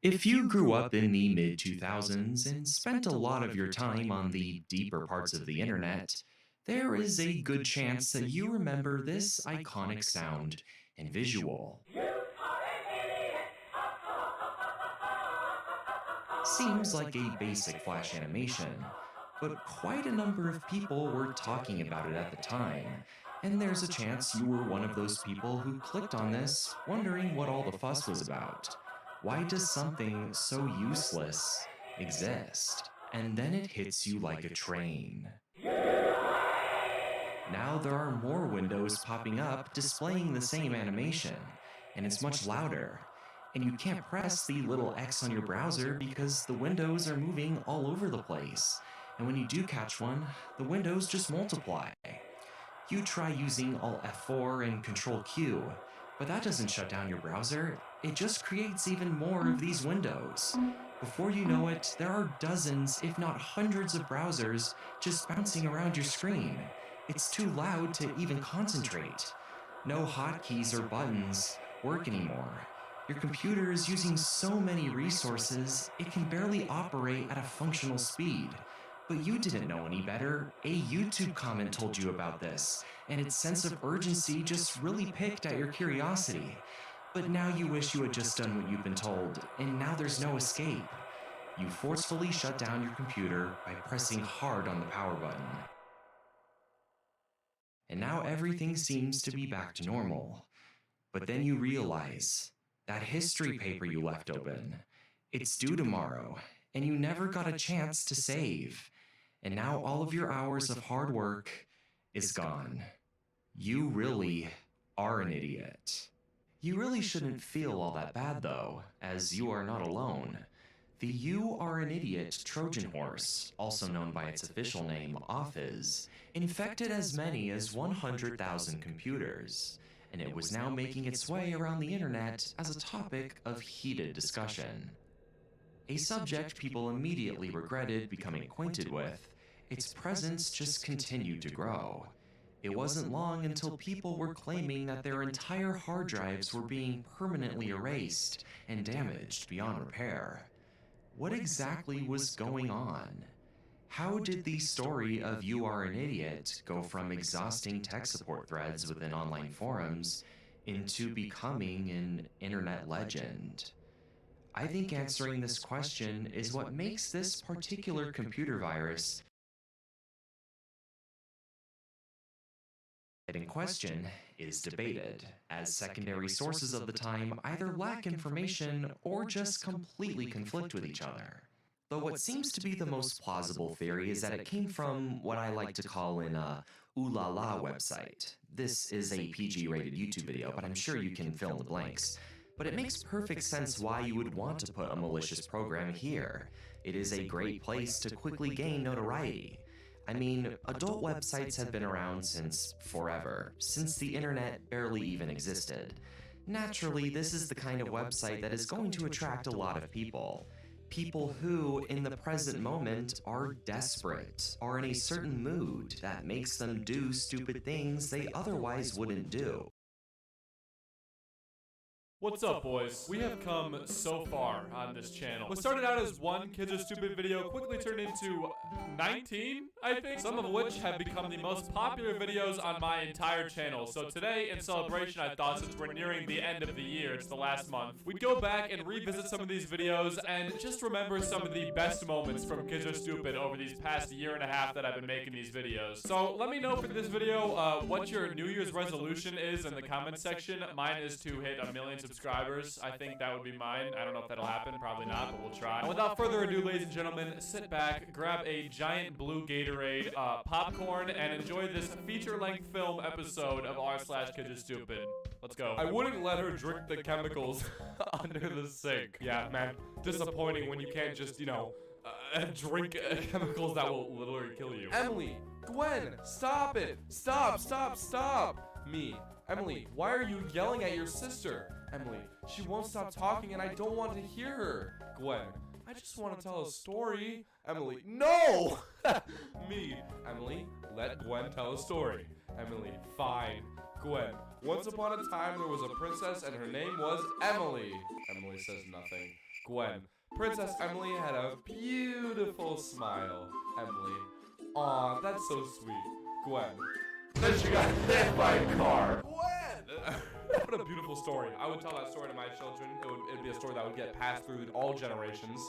If you grew up in the mid 2000s and spent a lot of your time on the deeper parts of the internet, there is a good chance that you remember this iconic sound and visual. Seems like a basic Flash animation, but quite a number of people were talking about it at the time, and there's a chance you were one of those people who clicked on this wondering what all the fuss was about. Why does something so useless exist? And then it hits you like a train. Now there are more windows popping up displaying the same animation, and it's much louder. And you can't press the little X on your browser because the windows are moving all over the place. And when you do catch one, the windows just multiply. You try using Alt F4 and Control Q, but that doesn't shut down your browser, it just creates even more of these windows. Before you know it, there are dozens, if not hundreds of browsers just bouncing around your screen. It's too loud to even concentrate. No hotkeys or buttons work anymore. Your computer is using so many resources, it can barely operate at a functional speed. But you didn't know any better. A YouTube comment told you about this, and its sense of urgency just really picked at your curiosity. But now you wish you had just done what you've been told, and now there's no escape. You forcefully shut down your computer by pressing hard on the power button. And now everything seems to be back to normal. But then you realize that history paper you left open, it's due tomorrow, and you never got a chance to save. And now all of your hours of hard work is gone. You really are an idiot. You really shouldn't feel all that bad though, as you are not alone. The You Are an Idiot Trojan horse, also known by its official name, Offiz, infected as many as 100,000 computers, and it was now making its way around the internet as a topic of heated discussion. A subject people immediately regretted becoming acquainted with, its presence just continued to grow. It wasn't long until people were claiming that their entire hard drives were being permanently erased and damaged beyond repair. What exactly was going on? How did the story of You Are an Idiot go from exhausting tech support threads within online forums into becoming an internet legend? I think answering this question is what makes this particular computer virus in question is debated, as secondary sources of the time either lack information or just completely conflict with each other. Though what seems to be the most plausible theory is that it came from what I like to call an Ooh La La website. This is a PG-rated YouTube video, but I'm sure you can fill in the blanks. But it makes perfect sense why you would want to put a malicious program here. It is a great place to quickly gain notoriety. I mean, adult websites have been around since forever, since the internet barely even existed. Naturally, this is the kind of website that is going to attract a lot of people. People who, in the present moment, are desperate, are in a certain mood that makes them do stupid things they otherwise wouldn't do. What's up, boys? We have come so far on this channel. What started out as one Kids Are Stupid video quickly turned into 19, I think, some of which have become the most popular videos on my entire channel. So today, in celebration, I thought since we're nearing the end of the year, it's the last month, we'd go back and revisit some of these videos and just remember some of the best moments from Kids Are Stupid over these past year and a half that I've been making these videos. So let me know for this video what your New Year's resolution is in the comments section. Mine is to hit 1 million subscribers. I think that would be mine. I don't know if that'll happen. Probably not, but we'll try. And without further ado, ladies and gentlemen, sit back, grab a giant blue Gatorade, popcorn, and enjoy this feature-length film episode of r/Kids Are Stupid. Let's go. I wouldn't let her drink the chemicals under the sink. Yeah, man. Disappointing when you can't just, you know, drink chemicals that will literally kill you. Emily, Gwen, stop it. Stop, stop, stop. Me, Emily, why are you yelling at your sister? Emily, she won't stop talking and I don't want to hear her. Gwen, I just want to tell a story. Emily, no! Me, Emily, let Gwen tell a story. Emily, fine. Gwen, once upon a time there was a princess and her name was Emily. Emily says nothing. Gwen. Princess Emily had a beautiful smile. Emily. Aw, that's so sweet. Gwen. Then she got hit by a car. Gwen! What a beautiful story. I would tell that story to my children. It'd be a story that would get passed through all generations.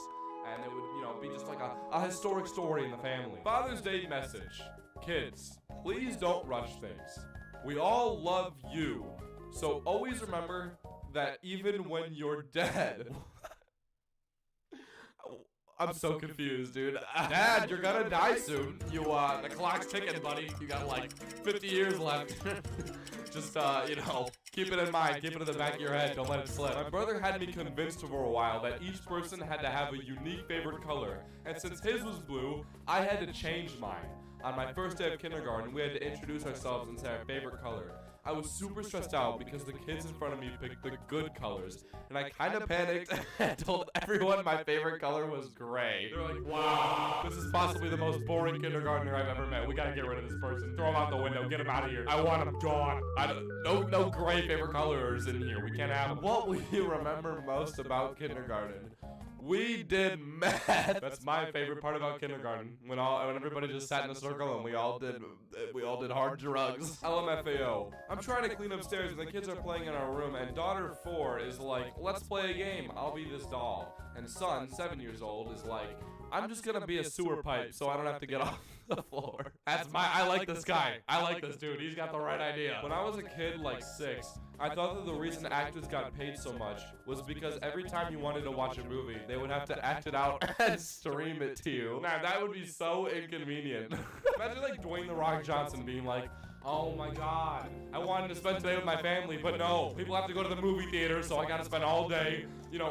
And it would, be just like a historic story in the family. Father's Day message. Kids, please don't rush things. We all love you. So always remember that even when you're dead. I'm so confused, dude. Dad, you're gonna die soon. The clock's ticking, buddy. You got like 50 years left. Just, keep it in mind. Keep it in the back of your head. Don't let it slip. My brother had me convinced for a while that each person had to have a unique favorite color. And since his was blue, I had to change mine. On my first day of kindergarten, we had to introduce ourselves and say our favorite color. I was super stressed out because the kids in front of me picked the good colors. And I kind of panicked and told everyone my favorite color was gray. They're like, wow, this is possibly the most boring kindergartner I've ever met. We gotta get rid of this person. Throw him out the window. Get him out of here. I want him gone. No gray favorite colors in here. We can't have them. What will you remember most about kindergarten? We did math. That's my favorite part about kindergarten. When everybody just sat in a circle and we all did hard drugs. LMFAO. I'm trying to clean upstairs and the kids are playing in our room and daughter 4 is like, let's play a game. I'll be this doll. And son, 7 years old, is like, I'm just gonna be a sewer pipe so I don't have to get off the floor. I like this guy. I like this dude. He's got the right idea. When I was a kid, like 6, I thought that the reason actors got paid so much was because every time you wanted to watch a movie, they would have to act it out and stream it to you. Man, that would be so inconvenient. Imagine like Dwayne The Rock Johnson being like, oh my god, I wanted to spend today with my family, but no, people have to go to the movie theater, so I gotta spend all day,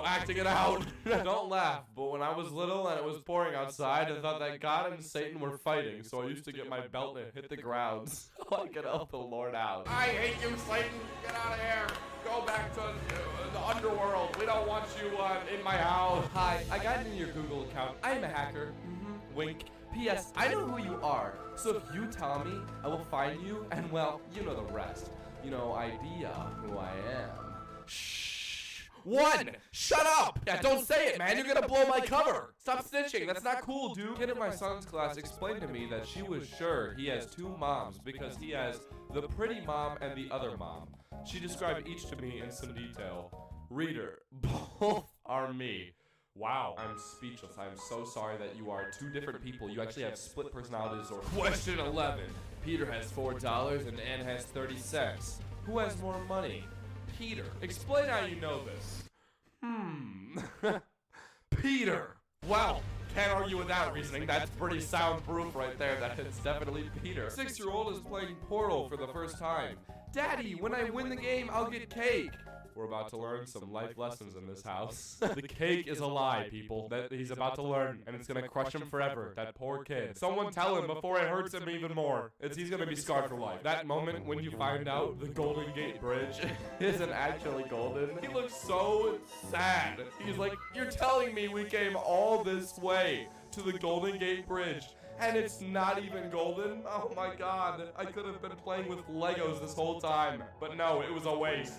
acting it out. Don't laugh, but when I was little and it was pouring outside, I thought that God and Satan were fighting, so I used to get my belt and hit the ground so I could help the Lord out. I hate you, Satan. Get out of here. Go back to the underworld. We don't want you in my house. Hi, I got into your Google account. I'm a hacker. Wink. P.S. I know who you are, so if you tell me, I will find you, and well, you know the rest. Idea who I am. Shh. 1! Shut up! Yeah, don't say it, man. You're gonna blow my cover. Stop snitching. That's not cool, dude. A kid in my son's class explained to me that she was sure he has 2 moms because he has the pretty mom and the other mom. She described each to me in some detail. Reader, both are me. Wow, I'm speechless. I'm so sorry that you are 2 different people. You actually have split personality disorder. Question 11. Peter has $4 and Anne has 30 cents. Who has more money? Peter. Explain how you know this. Peter. Well, can't argue with that reasoning. That's pretty sound proof right there that it's definitely Peter. 6-year-old is playing Portal for the first time. Daddy, when I win the game, I'll get cake. We're about to learn some life lessons in this house. The cake is a lie, people, that he's about to learn, and it's gonna crush him forever. That poor kid. Someone tell him before it hurts him even more. He's gonna be scarred for life. That moment when you find out the Golden Gate Bridge isn't actually golden, he looks so sad. He's like, you're telling me we came all this way to the Golden Gate Bridge, and it's not even golden? Oh my god, I could have been playing with Legos this whole time. But no, it was a waste.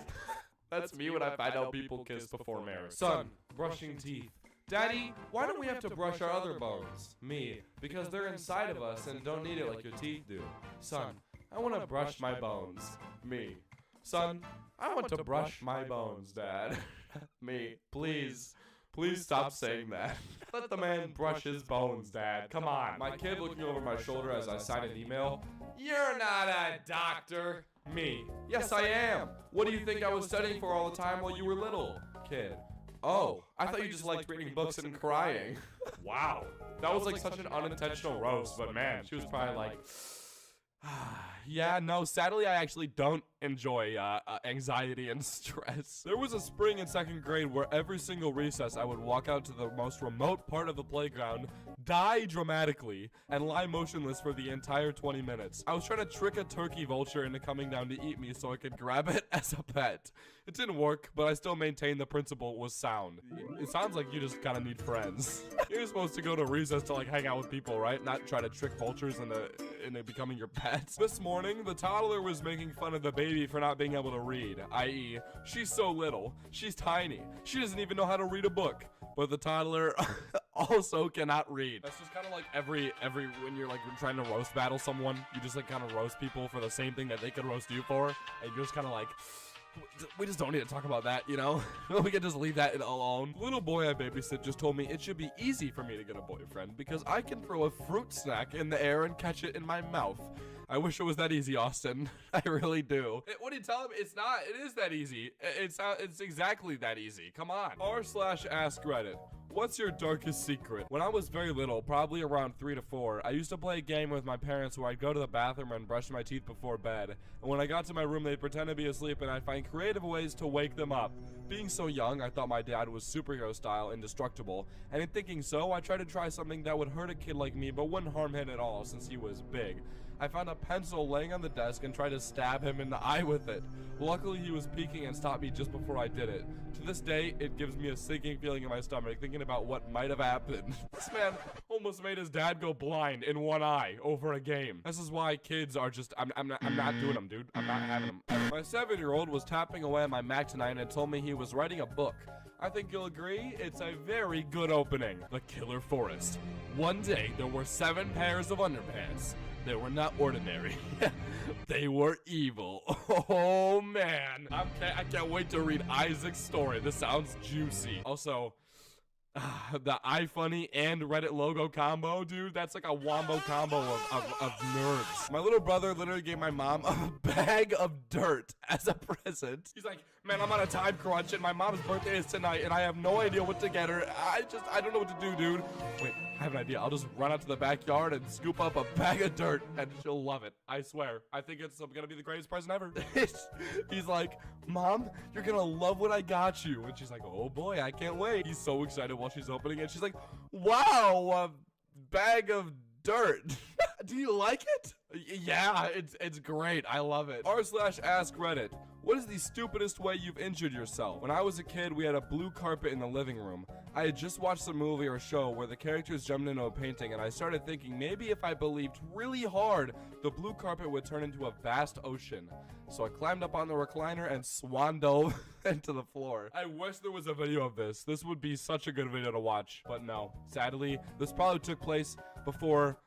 That's me when I find out people kiss before marriage. Son, brushing teeth. Daddy, why don't we have to brush our other bones? Me, because they're inside of us and don't need it like your teeth do. Son, I want to brush my bones. Me. Son, I want to brush my bones, Dad. Me, please. Please stop saying that. Let the man brush his bones, Dad. Come on. My kid looking over my shoulder as I sign an email. You're not a doctor. Me. Yes, I am. What do you think I was studying for all the time while you were little? Kid. Oh, I thought you just liked reading books and crying. Wow. That was like such an unintentional roast, but man, she was probably like, yeah, no, sadly, I actually don't enjoy anxiety and stress. There was a spring in 2nd grade where every single recess I would walk out to the most remote part of the playground, die dramatically, and lie motionless for the entire 20 minutes. I was trying to trick a turkey vulture into coming down to eat me so I could grab it as a pet. It didn't work, but I still maintained the principle was sound. It sounds like you just gotta need friends. You're supposed to go to recess to like hang out with people, right? Not try to trick vultures into becoming your pet. that. This morning, the toddler was making fun of the baby for not being able to read, i.e., she's so little, she's tiny, she doesn't even know how to read a book. But the toddler also cannot read. That's just kind of like every when you're like trying to roast battle someone, you just like kind of roast people for the same thing that they could roast you for, and you're just kind of like, we just don't need to talk about that, you know? We can just leave that alone. Little boy I babysit just told me it should be easy for me to get a boyfriend because I can throw a fruit snack in the air and catch it in my mouth. I wish it was that easy, Austin. I really do. What do you tell him? It's not. It is that easy. It's exactly that easy. Come on. r/ask Reddit. What's your darkest secret? When I was very little, probably around 3 to 4, I used to play a game with my parents where I'd go to the bathroom and brush my teeth before bed. And when I got to my room, they'd pretend to be asleep and I'd find creative ways to wake them up. Being so young, I thought my dad was superhero style, indestructible. And in thinking so, I tried to try something that would hurt a kid like me but wouldn't harm him at all since he was big. I found a pencil laying on the desk and tried to stab him in the eye with it. Luckily, he was peeking and stopped me just before I did it. To this day, it gives me a sinking feeling in my stomach thinking about what might have happened. This man almost made his dad go blind in one eye over a game. This is why kids are just, I'm not doing them, dude. I'm not having them. My 7-year-old was tapping away on my Mac tonight and told me he was writing a book. I think you'll agree, it's a very good opening. The Killer Forest. One day, there were 7 pairs of underpants. They were not ordinary. They were evil. Oh, man. I can't wait to read Isaac's story. This sounds juicy. Also, the iFunny and Reddit logo combo, dude, that's like a wombo combo of nerds. My little brother literally gave my mom a bag of dirt as a present. He's like, man, I'm on a time crunch and my mom's birthday is tonight and I have no idea what to get her. I don't know what to do, dude. Wait, I have an idea. I'll just run out to the backyard and scoop up a bag of dirt and she'll love it. I swear. I think it's gonna be the greatest present ever. He's like, Mom, you're gonna love what I got you. And she's like, oh boy, I can't wait. He's so excited while she's opening it. She's like, wow, a bag of dirt. Do you like it? Yeah, it's great. I love it. r/ask Reddit. What is the stupidest way you've injured yourself? When I was a kid, we had a blue carpet in the living room. I had just watched a movie or show where the characters jumped into a painting, and I started thinking maybe if I believed really hard, the blue carpet would turn into a vast ocean. So I climbed up on the recliner and swan dove into the floor. I wish there was a video of this. This would be such a good video to watch, but no. Sadly, this probably took place before...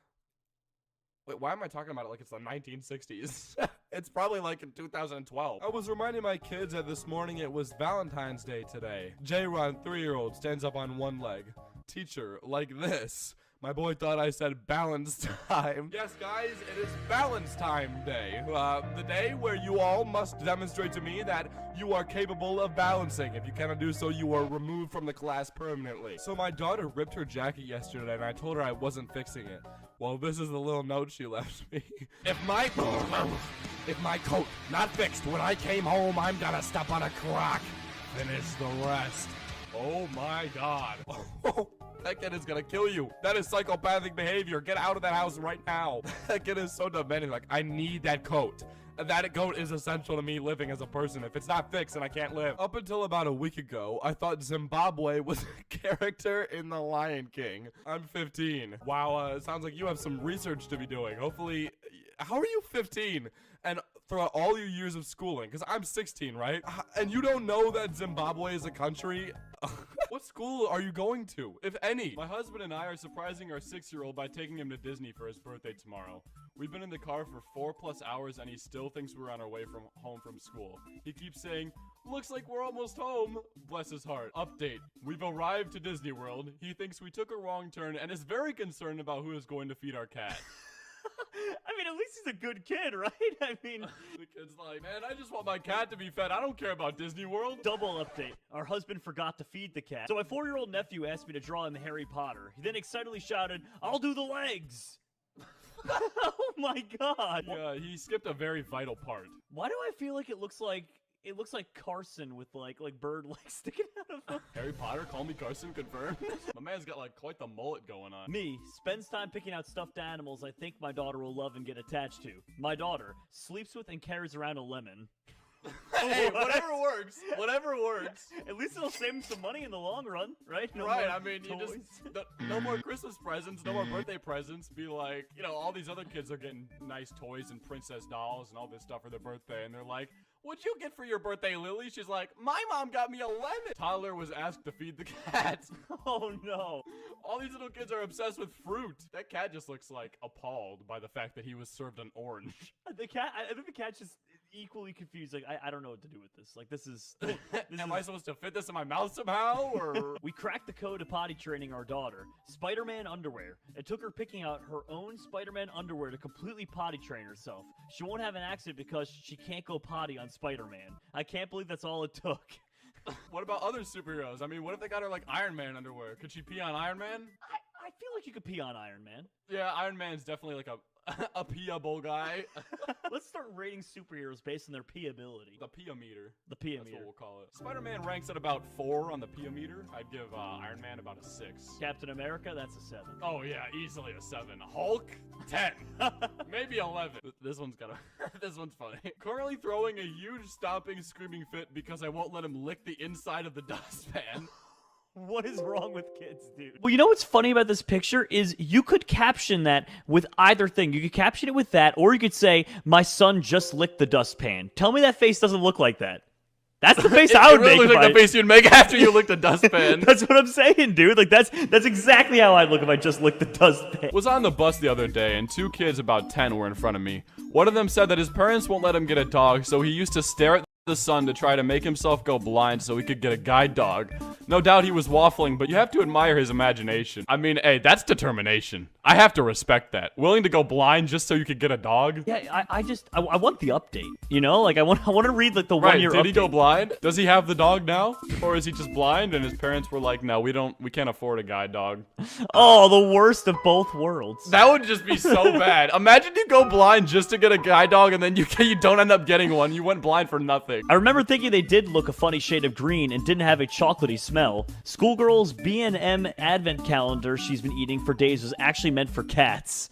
Wait, why am I talking about it like it's the 1960s? It's probably like in 2012. I was reminding my kids that this morning it was Valentine's Day today. J-Ron, 3-year-old, stands up on one leg. Teacher, like this. My boy thought I said balance time. Yes, guys, it is balance time day. The day where you all must demonstrate to me that you are capable of balancing. If you cannot do so, you are removed from the class permanently. So my daughter ripped her jacket yesterday, and I told her I wasn't fixing it. Well, this is the little note she left me. If my coat not fixed when I came home, I'm gonna step on a crock. Finish the rest. Oh my God. That kid is gonna kill you. That is psychopathic behavior. Get out of that house right now. That kid is so demanding. Like, I need that coat. That coat is essential to me living as a person. If it's not fixed, then I can't live. Up until about a week ago, I thought Zimbabwe was a character in The Lion King. I'm 15. Wow, it sounds like you have some research to be doing. Hopefully, how are you 15? And throughout all your years of schooling, because I'm 16, right? And you don't know that Zimbabwe is a country? What school are you going to, if any? My husband and I are surprising our 6-year-old by taking him to Disney for his birthday tomorrow. We've been in the car for 4+ hours and he still thinks we're on our way home from school. He keeps saying, looks like we're almost home. Bless his heart. Update. We've arrived to Disney World. He thinks we took a wrong turn and is very concerned about who is going to feed our cat. I mean, at least he's a good kid, right? I mean... The kid's like, man, I just want my cat to be fed. I don't care about Disney World. Double update. Our husband forgot to feed the cat. So my 4-year-old nephew asked me to draw him Harry Potter. He then excitedly shouted, I'll do the legs! Oh my God! Yeah, he skipped a very vital part. Why do I feel like it looks like Carson with like bird legs sticking out of him? Harry Potter, call me Carson, confirmed. My man's got like quite the mullet going on. Me spends time picking out stuffed animals I think my daughter will love and get attached to. My daughter sleeps with and carries around a lemon. Hey, whatever works. Whatever works. At least it'll save him some money in the long run, right? No Right, more I mean, you just toys. no more Christmas presents, no more birthday presents. Be like, you know, all these other kids are getting nice toys and princess dolls and all this stuff for their birthday, and they're like, "What'd you get for your birthday, Lily?" She's like, "My mom got me a lemon." Toddler was asked to feed the cat. Oh no. All these little kids are obsessed with fruit. That cat just looks like appalled by the fact that he was served an orange. The cat. I think the cat's just equally confused. Like, I don't know what to do with this. Like, this is. Am I supposed to fit this in my mouth somehow, or? We cracked the code to potty training our daughter, Spider-Man underwear. It took her picking out her own Spider-Man underwear to completely potty train herself. She won't have an accident because she can't go potty on Spider-Man. I can't believe that's all it took. What about other superheroes? I mean, what if they got her like Iron Man underwear? Could she pee on Iron Man? I feel like you could pee on Iron Man. Yeah, Iron Man's definitely like a peeable guy. Let's start rating superheroes based on their pee-ability. The peeometer. The That's what pee-meter. we'll call it. Spider-Man ranks at about 4 on the peeometer. I'd give Iron Man about a 6. Captain America, that's a 7. Oh yeah, easily a 7. Hulk, 10. Maybe 11. This one's got a. This one's funny. Currently throwing a huge stomping, screaming fit because I won't let him lick the inside of the dustpan. What is wrong with kids, dude? Well, you know what's funny about this picture is you could caption that with either thing. You could caption it with that, or you could say, "My son just licked the dustpan." Tell me that face doesn't look like that. That's the face I would really make. looks like the face you'd make after you licked a dustpan. That's what I'm saying, dude. Like that's exactly how I'd look if I just licked the dustpan. Was on the bus the other day, and 2 kids about 10 were in front of me. One of them said that his parents won't let him get a dog, so he used to stare at the sun to try to make himself go blind so he could get a guide dog. No doubt he was waffling, but you have to admire his imagination. I mean, hey, that's determination. I have to respect that. Willing to go blind just so you could get a dog? Yeah, I want the update. You know, like I want to read like the Right, 1 year did update. he go blind? Does he have the dog now? Or is he just blind and his parents were like, "No, we can't afford a guide dog." Oh, the worst of both worlds. That would just be so bad. Imagine you go blind just to get a guide dog and then you don't end up getting one. You went blind for nothing. I remember thinking they did look a funny shade of green and didn't have a chocolatey smell. Schoolgirl's B&M advent calendar she's been eating for days was actually meant for cats.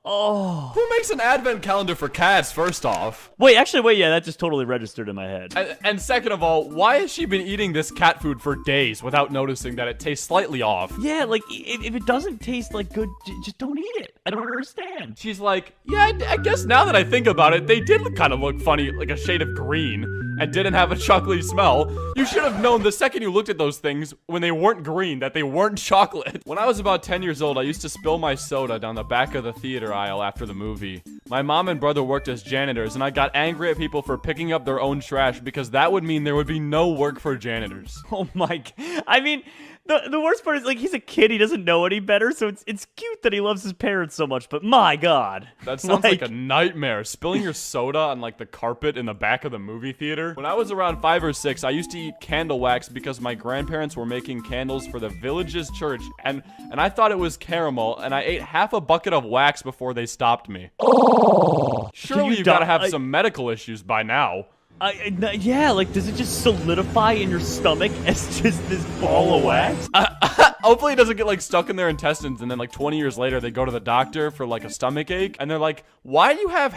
Oh. Who makes an advent calendar for cats, first off? Wait, yeah, that just totally registered in my head. And second of all, why has she been eating this cat food for days without noticing that it tastes slightly off? Yeah, like, if it doesn't taste like good, just don't eat it. I don't understand. She's like, "Yeah, I guess now that I think about it, they did kind of look funny, like a shade of green, and didn't have a chocolatey smell. You should have known the second you looked at those things when they weren't green that they weren't chocolate." When I was about 10 years old, I used to spill my soda down the back of the theater aisle after the movie. My mom and brother worked as janitors, and I got angry at people for picking up their own trash because that would mean there would be no work for janitors. Oh my, I mean, the worst part is, like, he's a kid, he doesn't know any better, so it's cute that he loves his parents so much, but my god. That sounds like a nightmare. Spilling your soda on like the carpet in the back of the movie theater. When I was around 5 or 6, I used to eat candle wax because my grandparents were making candles for the village's church, and I thought it was caramel, and I ate half a bucket of wax before they stopped me. Oh, Surely you gotta have some medical issues by now. Yeah, like, does it just solidify in your stomach as just this ball of wax? Hopefully it doesn't get like stuck in their intestines, and then like 20 years later they go to the doctor for like a stomach ache, and they're like, why do you have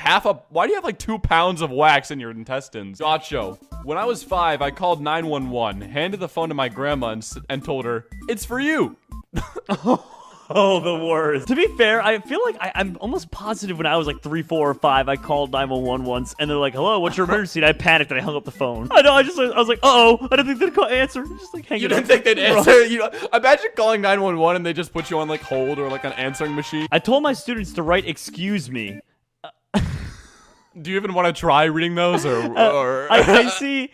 like 2 pounds of wax in your intestines? Gotcha. When I was 5, I called 911, handed the phone to my grandma, and told her, "It's for you." Oh, the worst. To be fair, I feel like I'm almost positive when I was like 3, 4, or 5, I called 911 once, and they're like, "Hello, what's your emergency?" And I panicked and I hung up the phone. I know, I was like, "Uh-oh," I didn't think they'd answer. Just like hanging You up. didn't think they'd answer? Imagine calling 911 and they just put you on like hold or like an answering machine. I told my students to write "excuse me." Do you even want to try reading those or? I see.